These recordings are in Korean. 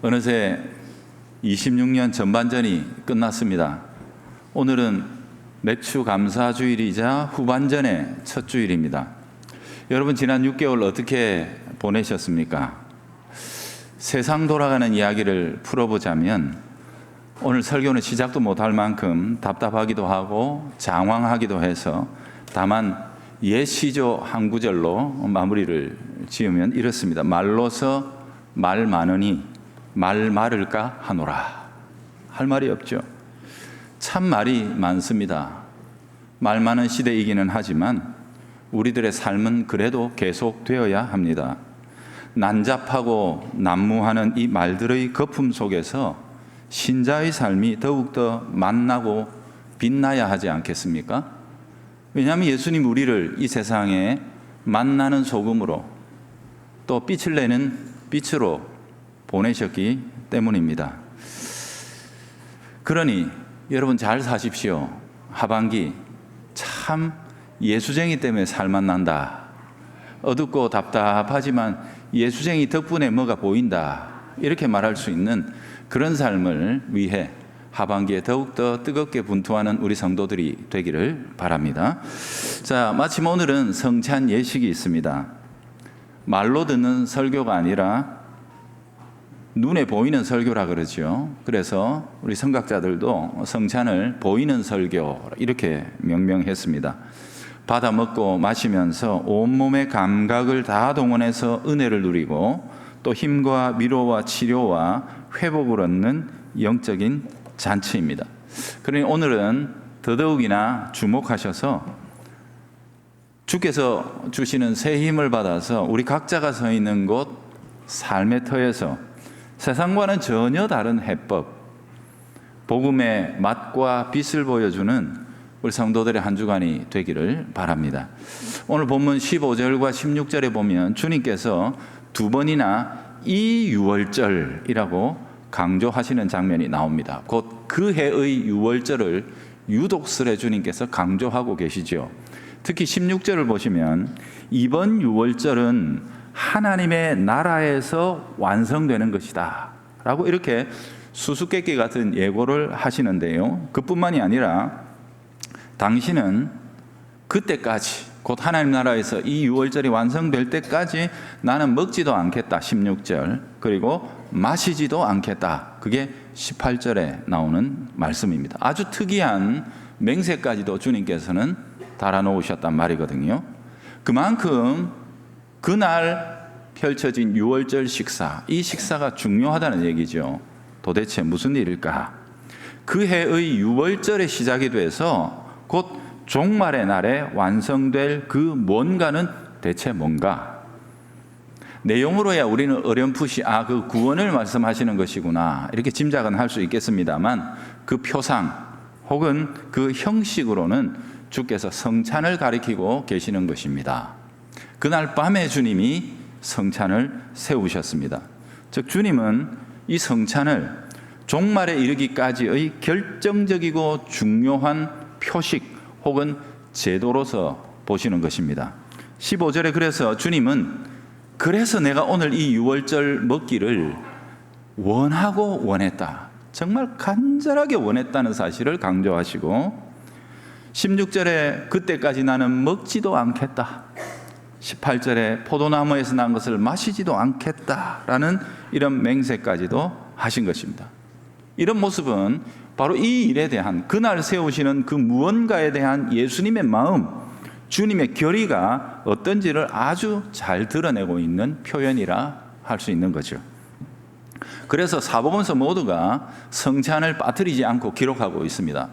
어느새 26년 전반전이 끝났습니다. 오늘은 맥주 감사 주일이자 후반전의 첫 주일입니다. 여러분, 지난 6개월 어떻게 보내셨습니까? 세상 돌아가는 이야기를 풀어보자면 오늘 설교는 시작도 못할 만큼 답답하기도 하고 장황하기도 해서 다만 옛 시조 한 구절로 마무리를 지으면 이렇습니다. 말로서 말 많으니 말 많을까 하노라. 할 말이 없죠. 참 말이 많습니다. 말 많은 시대이기는 하지만 우리들의 삶은 그래도 계속되어야 합니다. 난잡하고 난무하는 이 말들의 거품 속에서 신자의 삶이 더욱더 만나고 빛나야 하지 않겠습니까? 왜냐하면 예수님 우리를 이 세상에 만나는 소금으로 또 빛을 내는 빛으로 보내셨기 때문입니다. 그러니 여러분 잘 사십시오. 하반기 참 예수쟁이 때문에 살만 난다. 어둡고 답답하지만 예수쟁이 덕분에 뭐가 보인다. 이렇게 말할 수 있는 그런 삶을 위해 하반기에 더욱더 뜨겁게 분투하는 우리 성도들이 되기를 바랍니다. 자, 마침 오늘은 성찬 예식이 있습니다. 말로 듣는 설교가 아니라 눈에 보이는 설교라 그러죠. 그래서 우리 성각자들도 성찬을 보이는 설교 이렇게 명명했습니다. 받아 먹고 마시면서 온몸의 감각을 다 동원해서 은혜를 누리고 또 힘과 위로와 치료와 회복을 얻는 영적인 잔치입니다. 그러니 오늘은 더더욱이나 주목하셔서 주께서 주시는 새 힘을 받아서 우리 각자가 서 있는 곳 삶의 터에서 세상과는 전혀 다른 해법, 복음의 맛과 빛을 보여주는 우리 성도들의 한 주간이 되기를 바랍니다. 오늘 본문 15절과 16절에 보면 주님께서 두 번이나 이 유월절이라고 강조하시는 장면이 나옵니다. 곧 그 해의 유월절을 유독스레 주님께서 강조하고 계시죠. 특히 16절을 보시면 이번 유월절은 하나님의 나라에서 완성되는 것이다 라고 이렇게 수수께끼 같은 예고를 하시는데요. 그뿐만이 아니라 당신은 그때까지 곧 하나님 나라에서 이 유월절이 완성될 때까지 나는 먹지도 않겠다 16절, 그리고 마시지도 않겠다, 그게 18절에 나오는 말씀입니다. 아주 특이한 맹세까지도 주님께서는 달아놓으셨단 말이거든요. 그만큼 그날 펼쳐진 유월절 식사, 이 식사가 중요하다는 얘기죠. 도대체 무슨 일일까? 그 해의 유월절의 시작이 돼서 곧 종말의 날에 완성될 그 뭔가는 대체 뭔가? 내용으로야 우리는 어렴풋이 그 구원을 말씀하시는 것이구나 이렇게 짐작은 할 수 있겠습니다만 그 표상 혹은 그 형식으로는 주께서 성찬을 가리키고 계시는 것입니다. 그날 밤에 주님이 성찬을 세우셨습니다. 즉 주님은 이 성찬을 종말에 이르기까지의 결정적이고 중요한 표식 혹은 제도로서 보시는 것입니다. 15절에 그래서 주님은 그래서 내가 오늘 이 유월절 먹기를 원하고 원했다. 정말 간절하게 원했다는 사실을 강조하시고 16절에 그때까지 나는 먹지도 않겠다. 18절에 포도나무에서 난 것을 마시지도 않겠다라는 이런 맹세까지도 하신 것입니다. 이런 모습은 바로 이 일에 대한 그날 세우시는 그 무언가에 대한 예수님의 마음, 주님의 결의가 어떤지를 아주 잘 드러내고 있는 표현이라 할 수 있는 거죠. 그래서 사복음서 모두가 성찬을 빠뜨리지 않고 기록하고 있습니다.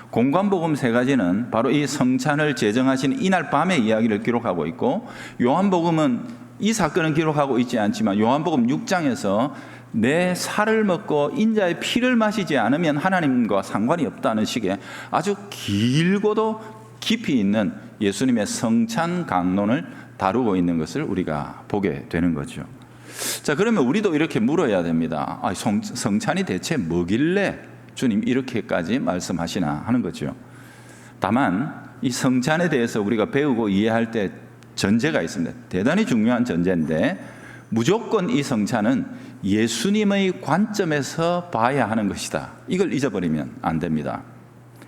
공관복음 3가지는 바로 이 성찬을 제정하신 이날 밤의 이야기를 기록하고 있고, 요한복음은 이 사건을 기록하고 있지 않지만 요한복음 6장에서 내 살을 먹고 인자의 피를 마시지 않으면 하나님과 상관이 없다는 식의 아주 길고도 깊이 있는 예수님의 성찬 강론을 다루고 있는 것을 우리가 보게 되는 거죠. 자, 그러면 우리도 이렇게 물어야 됩니다. 성찬이 대체 뭐길래 주님 이렇게까지 말씀하시나 하는 거죠. 다만 이 성찬에 대해서 우리가 배우고 이해할 때 전제가 있습니다. 대단히 중요한 전제인데 무조건 이 성찬은 예수님의 관점에서 봐야 하는 것이다. 이걸 잊어버리면 안 됩니다.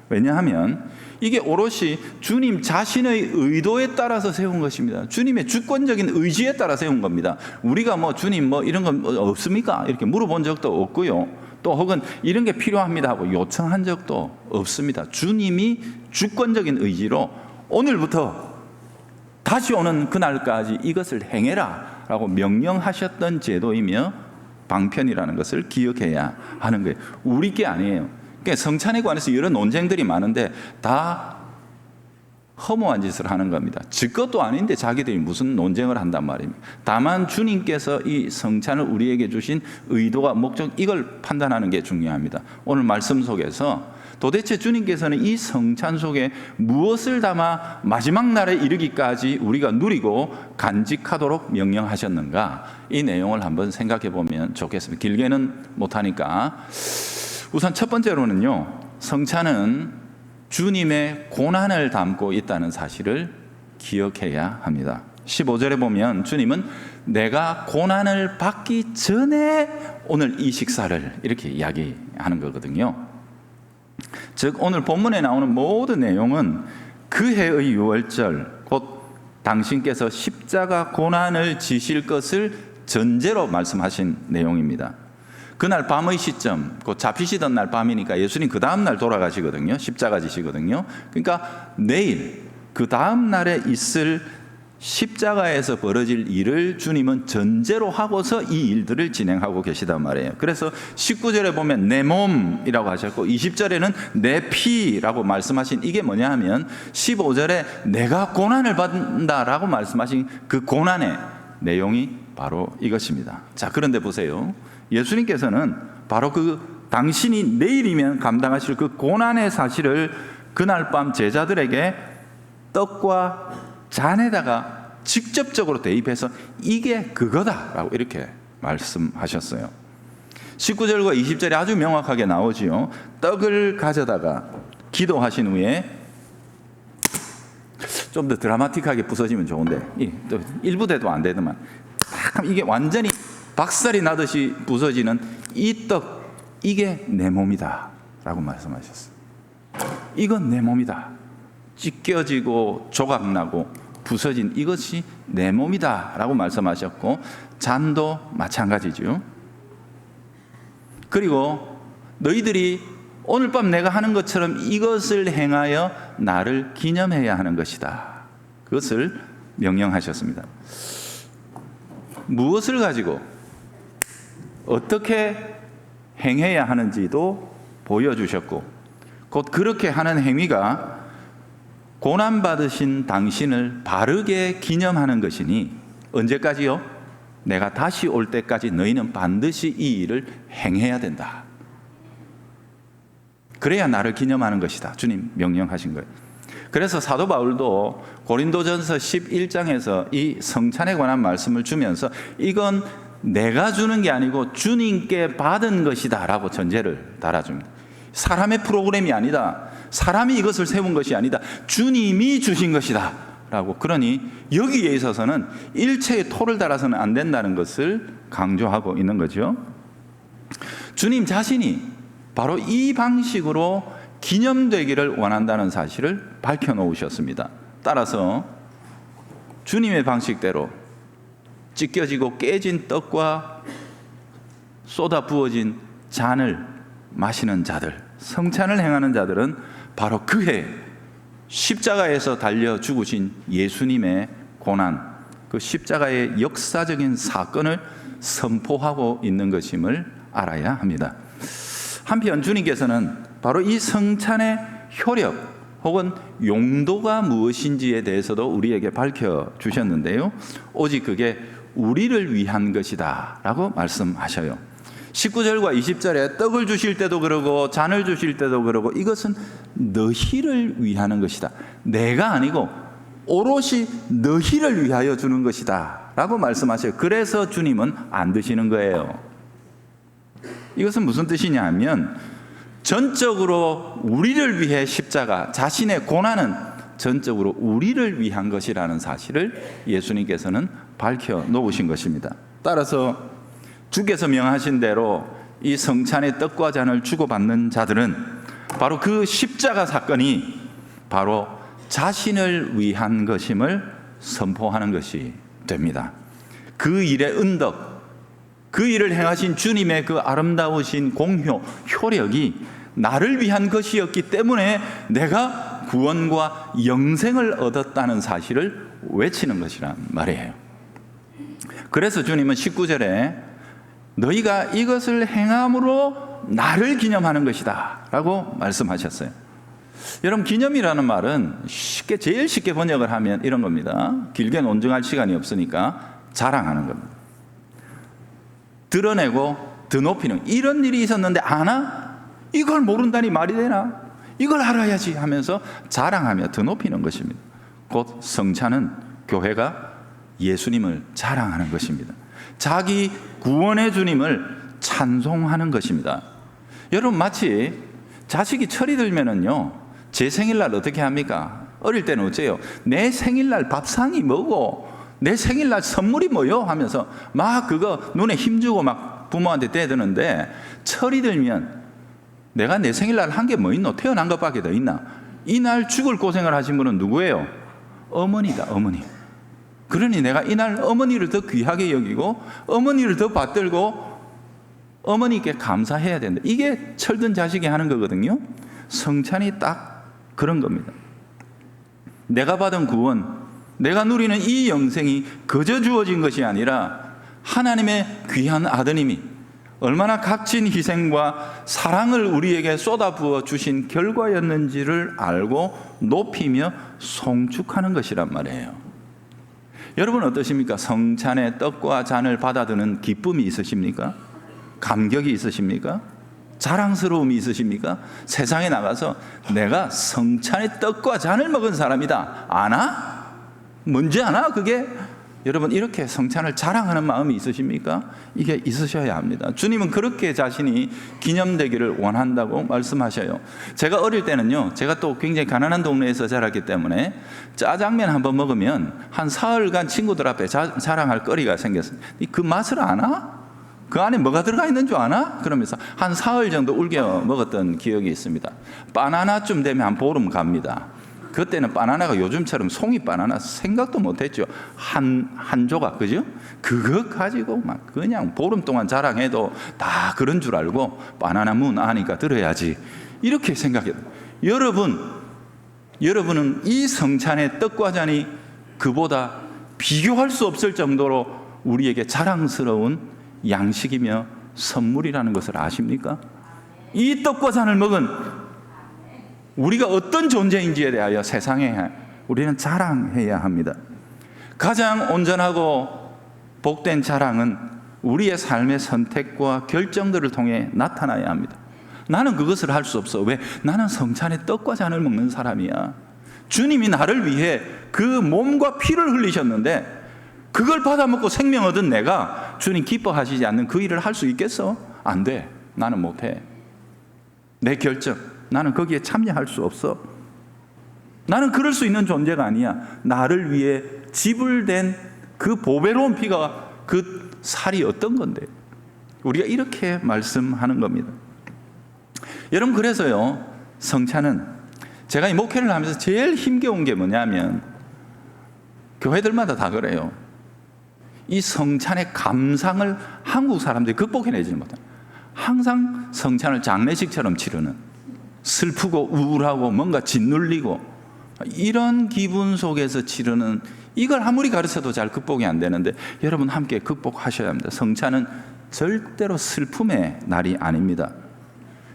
왜냐하면 이게 오롯이 주님 자신의 의도에 따라서 세운 것입니다. 주님의 주권적인 의지에 따라 세운 겁니다. 우리가 주님 이런 건 없습니까? 이렇게 물어본 적도 없고요. 또 혹은 이런 게 필요합니다 하고 요청한 적도 없습니다. 주님이 주권적인 의지로 오늘부터 다시 오는 그날까지 이것을 행해라 라고 명령하셨던 제도이며 방편이라는 것을 기억해야 하는 거예요. 우리 게 아니에요. 그러니까 성찬에 관해서 여러 논쟁들이 많은데 다 허무한 짓을 하는 겁니다. 지 것도 아닌데 자기들이 무슨 논쟁을 한단 말입니다. 다만 주님께서 이 성찬을 우리에게 주신 의도와 목적, 이걸 판단하는 게 중요합니다. 오늘 말씀 속에서 도대체 주님께서는 이 성찬 속에 무엇을 담아 마지막 날에 이르기까지 우리가 누리고 간직하도록 명령하셨는가, 이 내용을 한번 생각해 보면 좋겠습니다. 길게는 못하니까. 우선 첫 번째로는요, 성찬은 주님의 고난을 담고 있다는 사실을 기억해야 합니다. 15절에 보면 주님은 내가 고난을 받기 전에 오늘 이 식사를 이렇게 이야기하는 거거든요. 즉 오늘 본문에 나오는 모든 내용은 그 해의 유월절, 곧 당신께서 십자가 고난을 지실 것을 전제로 말씀하신 내용입니다. 그날 밤의 시점, 곧 잡히시던 날 밤이니까 예수님 그 다음 날 돌아가시거든요. 십자가 지시거든요. 그러니까 내일 그 다음 날에 있을 십자가에서 벌어질 일을 주님은 전제로 하고서 이 일들을 진행하고 계시단 말이에요. 그래서 19절에 보면 내 몸이라고 하셨고 20절에는 내 피라고 말씀하신 이게 뭐냐 하면 15절에 내가 고난을 받는다라고 말씀하신 그 고난의 내용이 바로 이것입니다. 자, 그런데 보세요. 예수님께서는 바로 그 당신이 내일이면 감당하실 그 고난의 사실을 그날 밤 제자들에게 떡과 잔에다가 직접적으로 대입해서 이게 그거다라고 이렇게 말씀하셨어요. 19절과 20절에 아주 명확하게 나오지요. 떡을 가져다가 기도하신 후에 좀 더 드라마틱하게 부서지면 좋은데 또 일부 대도 안 되더만 이게 완전히 박살이 나듯이 부서지는 이 떡, 이게 내 몸이다 라고 말씀하셨어요. 이건 내 몸이다. 찢겨지고 조각나고 부서진 이것이 내 몸이다 라고 말씀하셨고, 잔도 마찬가지죠. 그리고 너희들이 오늘 밤 내가 하는 것처럼 이것을 행하여 나를 기념해야 하는 것이다. 그것을 명령하셨습니다. 무엇을 가지고 어떻게 행해야 하는지도 보여주셨고, 곧 그렇게 하는 행위가 고난받으신 당신을 바르게 기념하는 것이니 언제까지요? 내가 다시 올 때까지 너희는 반드시 이 일을 행해야 된다. 그래야 나를 기념하는 것이다. 주님 명령하신 거예요. 그래서 사도 바울도 고린도전서 11장에서 이 성찬에 관한 말씀을 주면서 이건 내가 주는 게 아니고 주님께 받은 것이다 라고 전제를 달아줍니다. 사람의 프로그램이 아니다. 사람이 이것을 세운 것이 아니다. 주님이 주신 것이다 라고. 그러니 여기에 있어서는 일체의 토를 달아서는 안 된다는 것을 강조하고 있는 거죠. 주님 자신이 바로 이 방식으로 기념되기를 원한다는 사실을 밝혀놓으셨습니다. 따라서 주님의 방식대로 찢겨지고 깨진 떡과 쏟아 부어진 잔을 마시는 자들, 성찬을 행하는 자들은 바로 그해 십자가에서 달려 죽으신 예수님의 고난, 그 십자가의 역사적인 사건을 선포하고 있는 것임을 알아야 합니다. 한편 주님께서는 바로 이 성찬의 효력 혹은 용도가 무엇인지에 대해서도 우리에게 밝혀주셨는데요. 오직 그게 우리를 위한 것이다 라고 말씀하셔요. 19절과 20절에 떡을 주실 때도 그러고 잔을 주실 때도 그러고 이것은 너희를 위하는 것이다. 내가 아니고 오롯이 너희를 위하여 주는 것이다 라고 말씀하셔요. 그래서 주님은 안 드시는 거예요. 이것은 무슨 뜻이냐 하면 전적으로 우리를 위해 십자가, 자신의 고난은 전적으로 우리를 위한 것이라는 사실을 예수님께서는 밝혀 놓으신 것입니다. 따라서 주께서 명하신 대로 이 성찬의 떡과 잔을 주고받는 자들은 바로 그 십자가 사건이 바로 자신을 위한 것임을 선포하는 것이 됩니다. 그 일의 은덕, 그 일을 행하신 주님의 그 아름다우신 공효, 효력이 나를 위한 것이었기 때문에 내가 구원과 영생을 얻었다는 사실을 외치는 것이란 말이에요. 그래서 주님은 19절에 너희가 이것을 행함으로 나를 기념하는 것이다 라고 말씀하셨어요. 여러분, 기념이라는 말은 제일 쉽게 번역을 하면 이런 겁니다. 길게 논증할 시간이 없으니까 자랑하는 겁니다. 드러내고 드높이는, 이런 일이 있었는데 아나? 이걸 모른다니 말이 되나? 이걸 알아야지 하면서 자랑하며 드높이는 것입니다. 곧 성찬은 교회가 예수님을 자랑하는 것입니다. 자기 구원의 주님을 찬송하는 것입니다. 여러분, 마치 자식이 철이 들면은요, 제 생일날 어떻게 합니까? 어릴 때는 어째요? 내 생일날 밥상이 뭐고 내 생일날 선물이 뭐요? 하면서 막 그거 눈에 힘주고 막 부모한테 대드는데, 철이 들면 내가 내 생일날 한 게 뭐 있노? 태어난 것밖에 더 있나? 이날 죽을 고생을 하신 분은 누구예요? 어머니다, 어머니. 그러니 내가 이날 어머니를 더 귀하게 여기고 어머니를 더 받들고 어머니께 감사해야 된다. 이게 철든 자식이 하는 거거든요. 성찬이 딱 그런 겁니다. 내가 받은 구원, 내가 누리는 이 영생이 그저 주어진 것이 아니라 하나님의 귀한 아드님이 얼마나 값진 희생과 사랑을 우리에게 쏟아부어 주신 결과였는지를 알고 높이며 송축하는 것이란 말이에요. 여러분 어떠십니까? 성찬의 떡과 잔을 받아드는 기쁨이 있으십니까? 감격이 있으십니까? 자랑스러움이 있으십니까? 세상에 나가서 내가 성찬의 떡과 잔을 먹은 사람이다. 아나? 뭔지 아나? 그게? 여러분, 이렇게 성찬을 자랑하는 마음이 있으십니까? 이게 있으셔야 합니다. 주님은 그렇게 자신이 기념되기를 원한다고 말씀하셔요. 제가 어릴 때는요, 제가 또 굉장히 가난한 동네에서 자랐기 때문에 짜장면 한번 먹으면 한 사흘간 친구들 앞에 자랑할 거리가 생겼어요. 그 맛을 아나? 그 안에 뭐가 들어가 있는 줄 아나? 그러면서 한 사흘 정도 울겨 먹었던 기억이 있습니다. 바나나쯤 되면 한 보름 갑니다. 그때는 바나나가 요즘처럼 송이 바나나 생각도 못했죠. 한 조각, 그죠? 그거 가지고 막 그냥 보름 동안 자랑해도 다 그런 줄 알고 바나나 문 아니까 들어야지, 이렇게 생각해요. 여러분은 이 성찬의 떡과 잔이 그보다 비교할 수 없을 정도로 우리에게 자랑스러운 양식이며 선물이라는 것을 아십니까? 이 떡과 잔을 먹은 우리가 어떤 존재인지에 대하여 세상에 우리는 자랑해야 합니다. 가장 온전하고 복된 자랑은 우리의 삶의 선택과 결정들을 통해 나타나야 합니다. 나는 그것을 할 수 없어. 왜? 나는 성찬의 떡과 잔을 먹는 사람이야. 주님이 나를 위해 그 몸과 피를 흘리셨는데 그걸 받아먹고 생명 얻은 내가 주님 기뻐하시지 않는 그 일을 할 수 있겠어? 안 돼. 나는 못해. 내 결정, 나는 거기에 참여할 수 없어. 나는 그럴 수 있는 존재가 아니야. 나를 위해 지불된 그 보배로운 피가, 그 살이 어떤 건데? 우리가 이렇게 말씀하는 겁니다. 여러분, 그래서요, 성찬은 제가 이 목회를 하면서 제일 힘겨운 게 뭐냐면, 교회들마다 다 그래요. 이 성찬의 감상을 한국 사람들이 극복해내지 못해요. 항상 성찬을 장례식처럼 치르는, 슬프고 우울하고 뭔가 짓눌리고 이런 기분 속에서 치르는, 이걸 아무리 가르쳐도 잘 극복이 안 되는데 여러분 함께 극복하셔야 합니다. 성찬은 절대로 슬픔의 날이 아닙니다.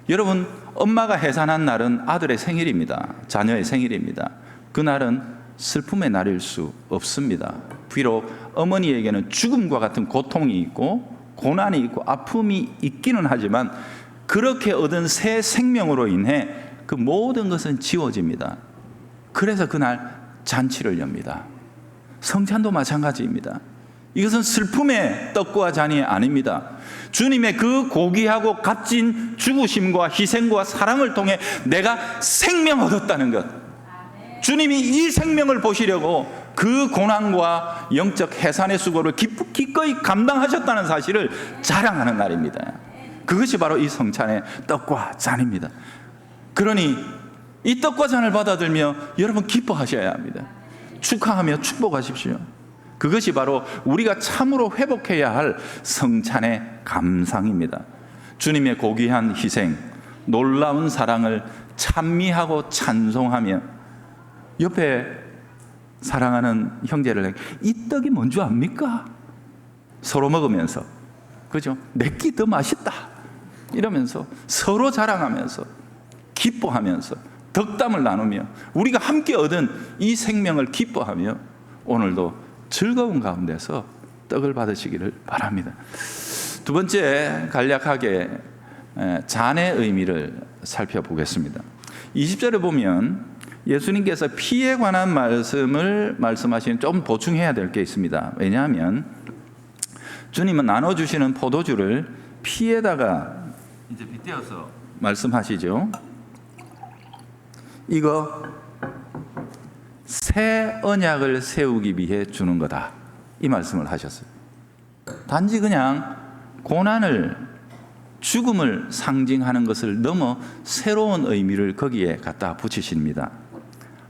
여러분, 엄마가 해산한 날은 아들의 생일입니다. 자녀의 생일입니다. 그날은 슬픔의 날일 수 없습니다. 비록 어머니에게는 죽음과 같은 고통이 있고 고난이 있고 아픔이 있기는 하지만 그렇게 얻은 새 생명으로 인해 그 모든 것은 지워집니다. 그래서 그날 잔치를 엽니다. 성찬도 마찬가지입니다. 이것은 슬픔의 떡과 잔이 아닙니다. 주님의 그 고귀하고 값진 죽으심과 희생과 사랑을 통해 내가 생명 얻었다는 것, 주님이 이 생명을 보시려고 그 고난과 영적 해산의 수고를 기꺼이 감당하셨다는 사실을 자랑하는 날입니다. 그것이 바로 이 성찬의 떡과 잔입니다. 그러니 이 떡과 잔을 받아들며 여러분 기뻐하셔야 합니다. 축하하며 축복하십시오. 그것이 바로 우리가 참으로 회복해야 할 성찬의 감상입니다. 주님의 고귀한 희생, 놀라운 사랑을 찬미하고 찬송하며 옆에 사랑하는 형제를 이 떡이 뭔 줄 압니까? 서로 먹으면서, 그죠? 내끼 더 맛있다 이러면서 서로 자랑하면서 기뻐하면서 덕담을 나누며 우리가 함께 얻은 이 생명을 기뻐하며 오늘도 즐거운 가운데서 떡을 받으시기를 바랍니다. 두 번째, 간략하게 잔의 의미를 살펴보겠습니다. 20절에 보면 예수님께서 피에 관한 말씀을 말씀하시는, 좀 보충해야 될 게 있습니다. 왜냐하면 주님은 나눠주시는 포도주를 피에다가 이제 빗대어서 말씀하시죠. 이거 새 언약을 세우기 위해 주는 거다, 이 말씀을 하셨어요. 단지 그냥 고난을, 죽음을 상징하는 것을 넘어 새로운 의미를 거기에 갖다 붙이십니다.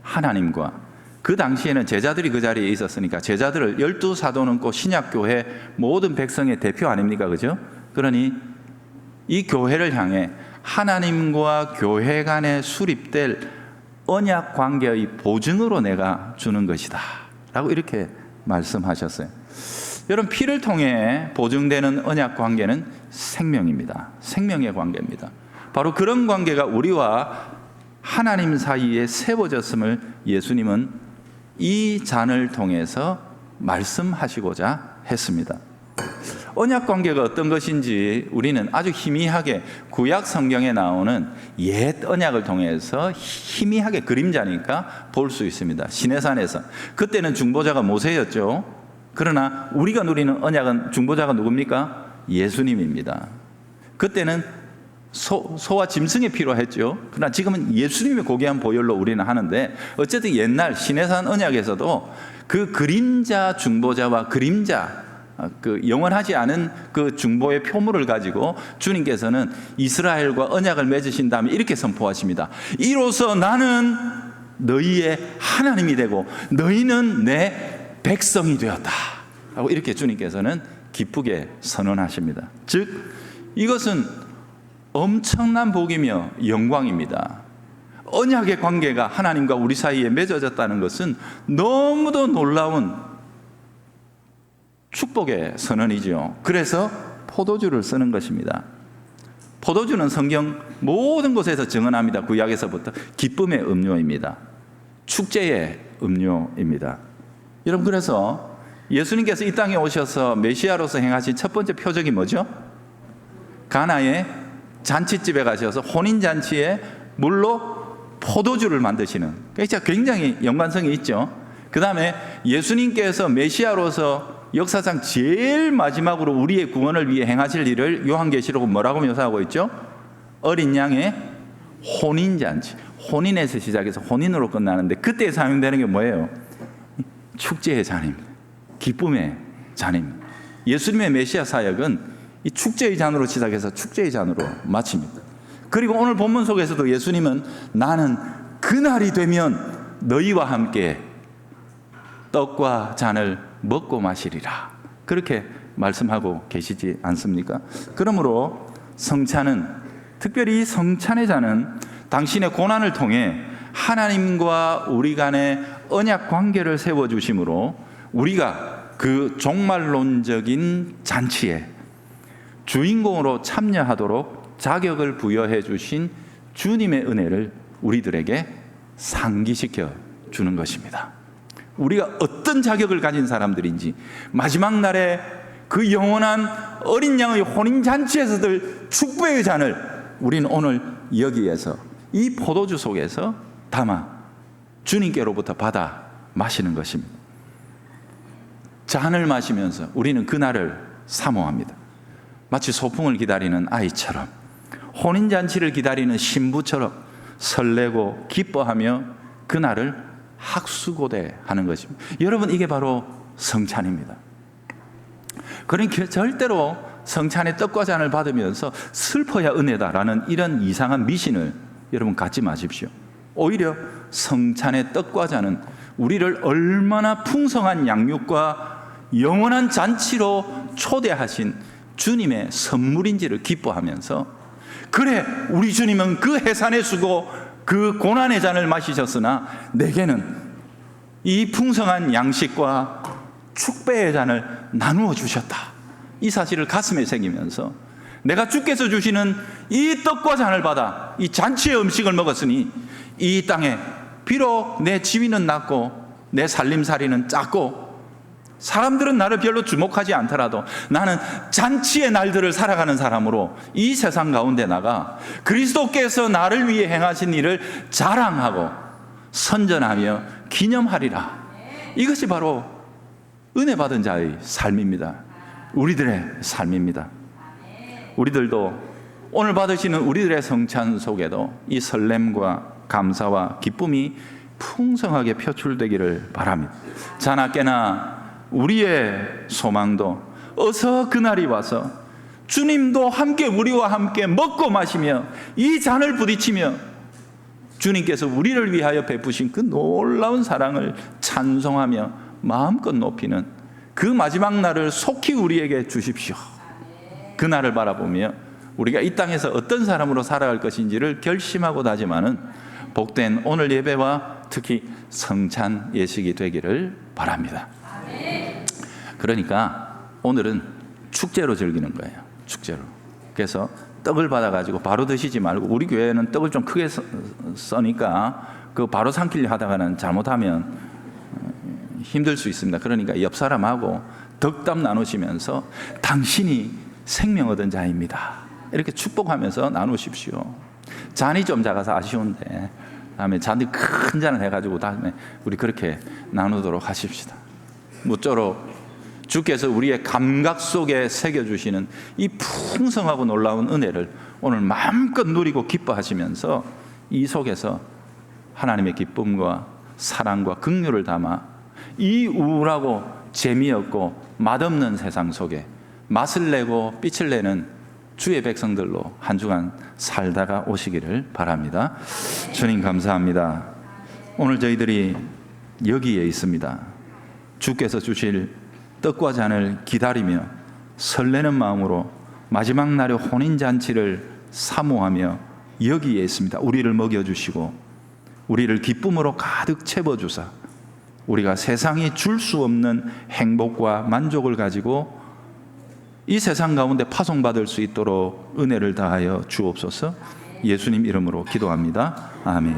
하나님과, 그 당시에는 제자들이 그 자리에 있었으니까 제자들을 12사도 넘고 신약교회 모든 백성의 대표 아닙니까? 그죠? 그러니 이 교회를 향해 하나님과 교회 간에 수립될 언약 관계의 보증으로 내가 주는 것이다 라고 이렇게 말씀하셨어요. 여러분, 피를 통해 보증되는 언약 관계는 생명입니다. 생명의 관계입니다. 바로 그런 관계가 우리와 하나님 사이에 세워졌음을 예수님은 이 잔을 통해서 말씀하시고자 했습니다. 언약 관계가 어떤 것인지 우리는 아주 희미하게 구약 성경에 나오는 옛 언약을 통해서 희미하게, 그림자니까 볼 수 있습니다. 시내산에서 그때는 중보자가 모세였죠. 그러나 우리가 누리는 언약은 중보자가 누굽니까? 예수님입니다. 그때는 소와 짐승의 피로 했죠. 그러나 지금은 예수님의 고귀한 보혈로 우리는 하는데, 어쨌든 옛날 시내산 언약에서도 그 그림자 중보자와 그림자, 그 영원하지 않은 그 중보의 표물을 가지고 주님께서는 이스라엘과 언약을 맺으신 다음에 이렇게 선포하십니다. 이로써 나는 너희의 하나님이 되고 너희는 내 백성이 되었다 하고 이렇게 주님께서는 기쁘게 선언하십니다. 즉 이것은 엄청난 복이며 영광입니다. 언약의 관계가 하나님과 우리 사이에 맺어졌다는 것은 너무도 놀라운 축복의 선언이죠. 그래서 포도주를 쓰는 것입니다. 포도주는 성경 모든 곳에서 증언합니다. 구약에서부터 기쁨의 음료입니다. 축제의 음료입니다. 여러분, 그래서 예수님께서 이 땅에 오셔서 메시아로서 행하신 첫 번째 표적이 뭐죠? 가나의 잔치집에 가셔서 혼인잔치에 물로 포도주를 만드시는, 그러니까 굉장히 연관성이 있죠. 그 다음에 예수님께서 메시아로서 역사상 제일 마지막으로 우리의 구원을 위해 행하실 일을 요한계시록은 뭐라고 묘사하고 있죠? 어린 양의 혼인잔치, 혼인에서 시작해서 혼인으로 끝나는데 그때 사용되는 게 뭐예요? 축제의 잔입니다. 기쁨의 잔입니다. 예수님의 메시아 사역은 이 축제의 잔으로 시작해서 축제의 잔으로 마칩니다. 그리고 오늘 본문 속에서도 예수님은 나는 그날이 되면 너희와 함께 떡과 잔을 먹고 마시리라, 그렇게 말씀하고 계시지 않습니까? 그러므로 성찬은, 특별히 성찬의 잔은 당신의 고난을 통해 하나님과 우리 간의 언약 관계를 세워주심으로 우리가 그 종말론적인 잔치에 주인공으로 참여하도록 자격을 부여해 주신 주님의 은혜를 우리들에게 상기시켜 주는 것입니다. 우리가 어떤 자격을 가진 사람들인지, 마지막 날에 그 영원한 어린 양의 혼인잔치에서들 축복의 잔을 우리는 오늘 여기에서 이 포도주 속에서 담아 주님께로부터 받아 마시는 것입니다. 잔을 마시면서 우리는 그날을 사모합니다. 마치 소풍을 기다리는 아이처럼, 혼인잔치를 기다리는 신부처럼 설레고 기뻐하며 그날을 학수고대 하는 것입니다. 여러분, 이게 바로 성찬입니다. 그러니까 절대로 성찬의 떡과 잔을 받으면서 슬퍼야 은혜다라는 이런 이상한 미신을 여러분 갖지 마십시오. 오히려 성찬의 떡과 잔은 우리를 얼마나 풍성한 양육과 영원한 잔치로 초대하신 주님의 선물인지를 기뻐하면서, 그래, 우리 주님은 그 해산의 수고 그 고난의 잔을 마시셨으나 내게는 이 풍성한 양식과 축배의 잔을 나누어 주셨다, 이 사실을 가슴에 새기면서 내가 주께서 주시는 이 떡과 잔을 받아 이 잔치의 음식을 먹었으니 이 땅에 비록 내 지위는 낮고 내 살림살이는 작고 사람들은 나를 별로 주목하지 않더라도 나는 잔치의 날들을 살아가는 사람으로 이 세상 가운데 나가 그리스도께서 나를 위해 행하신 일을 자랑하고 선전하며 기념하리라. 이것이 바로 은혜 받은 자의 삶입니다. 우리들의 삶입니다. 우리들도 오늘 받으시는 우리들의 성찬 속에도 이 설렘과 감사와 기쁨이 풍성하게 표출되기를 바랍니다. 자나 깨나 우리의 소망도 어서 그날이 와서 주님도 함께 우리와 함께 먹고 마시며 이 잔을 부딪히며 주님께서 우리를 위하여 베푸신 그 놀라운 사랑을 찬송하며 마음껏 높이는 그 마지막 날을 속히 우리에게 주십시오. 그 날을 바라보며 우리가 이 땅에서 어떤 사람으로 살아갈 것인지를 결심하고 다짐하는 복된 오늘 예배와 특히 성찬 예식이 되기를 바랍니다. 그러니까 오늘은 축제로 즐기는 거예요. 축제로. 그래서 떡을 받아가지고 바로 드시지 말고, 우리 교회는 떡을 좀 크게 써니까 그 바로 삼키려 하다가는 잘못하면 힘들 수 있습니다. 그러니까 옆 사람하고 덕담 나누시면서 당신이 생명 얻은 자입니다, 이렇게 축복하면서 나누십시오. 잔이 좀 작아서 아쉬운데 다음에 잔이 큰 잔을 해가지고 다음에 우리 그렇게 나누도록 하십시다. 무쪼록 주께서 우리의 감각 속에 새겨주시는 이 풍성하고 놀라운 은혜를 오늘 마음껏 누리고 기뻐하시면서 이 속에서 하나님의 기쁨과 사랑과 긍휼을 담아 이 우울하고 재미없고 맛없는 세상 속에 맛을 내고 빛을 내는 주의 백성들로 한 주간 살다가 오시기를 바랍니다. 주님 감사합니다. 오늘 저희들이 여기에 있습니다. 주께서 주실 떡과 잔을 기다리며 설레는 마음으로 마지막 날의 혼인잔치를 사모하며 여기에 있습니다. 우리를 먹여주시고 우리를 기쁨으로 가득 채워주사 우리가 세상이 줄 수 없는 행복과 만족을 가지고 이 세상 가운데 파송받을 수 있도록 은혜를 다하여 주옵소서. 예수님 이름으로 기도합니다. 아멘.